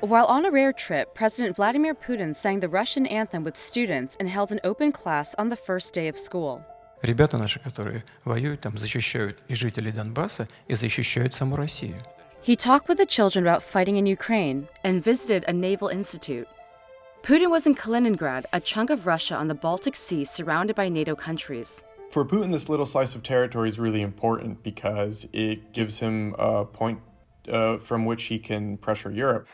While on a rare trip, President Vladimir Putin sang the Russian anthem with students and held an open class on the first day of school. Ребята наши, которые воюют там, защищают и жителей Донбасса, и защищают саму Россию. He talked with the children about fighting in Ukraine and visited a naval institute. Putin was in Kaliningrad, a chunk of Russia on the Baltic Sea surrounded by NATO countries. For Putin, this little slice of territory is really important because it gives him a point from which he can pressure Europe.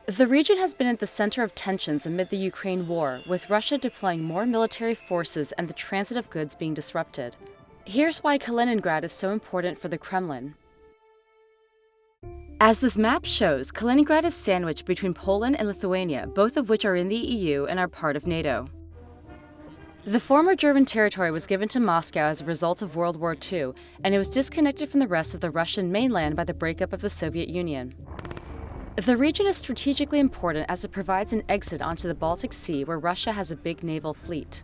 The region has been at the center of tensions amid the Ukraine war, with Russia deploying more military forces and the transit of goods being disrupted. Here's why Kaliningrad is so important for the Kremlin. As this map shows, Kaliningrad is sandwiched between Poland and Lithuania, both of which are in the EU and are part of NATO. The former German territory was given to Moscow as a result of World War II, and it was disconnected from the rest of the Russian mainland by the breakup of the Soviet Union. The region is strategically important as it provides an exit onto the Baltic Sea, where Russia has a big naval fleet.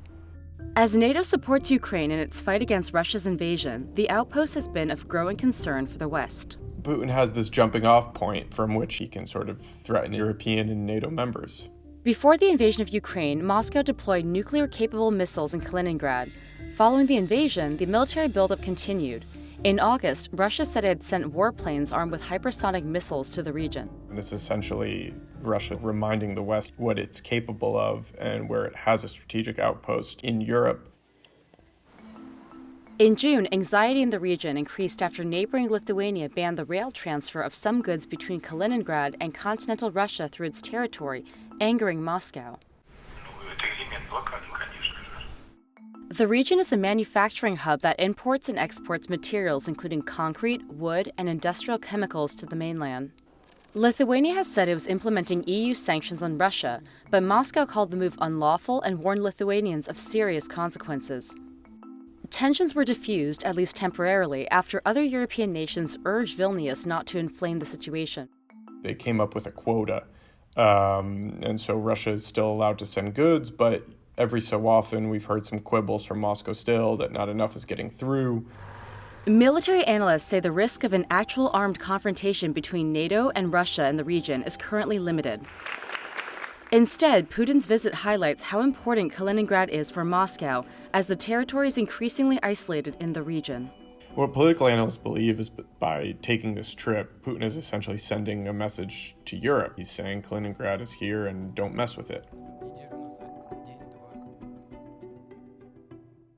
As NATO supports Ukraine in its fight against Russia's invasion, the outpost has been of growing concern for the West. Putin has this jumping-off point from which he can sort of threaten European and NATO members. Before the invasion of Ukraine, Moscow deployed nuclear-capable missiles in Kaliningrad. Following the invasion, the military buildup continued. In August, Russia said it had sent warplanes armed with hypersonic missiles to the region. And it's essentially Russia reminding the West what it's capable of and where it has a strategic outpost in Europe. In June, anxiety in the region increased after neighboring Lithuania banned the rail transfer of some goods between Kaliningrad and continental Russia through its territory, angering Moscow. The region is a manufacturing hub that imports and exports materials including concrete, wood, and industrial chemicals to the mainland. Lithuania has said it was implementing EU sanctions on Russia, but Moscow called the move unlawful and warned Lithuanians of serious consequences. Tensions were diffused, at least temporarily, after other European nations urged Vilnius not to inflame the situation. They came up with a quota, and so Russia is still allowed to send goods, but every so often we've heard some quibbles from Moscow still that not enough is getting through. Military analysts say the risk of an actual armed confrontation between NATO and Russia in the region is currently limited. Instead, Putin's visit highlights how important Kaliningrad is for Moscow, as the territory is increasingly isolated in the region. What political analysts believe is by taking this trip, Putin is essentially sending a message to Europe. He's saying Kaliningrad is here and don't mess with it.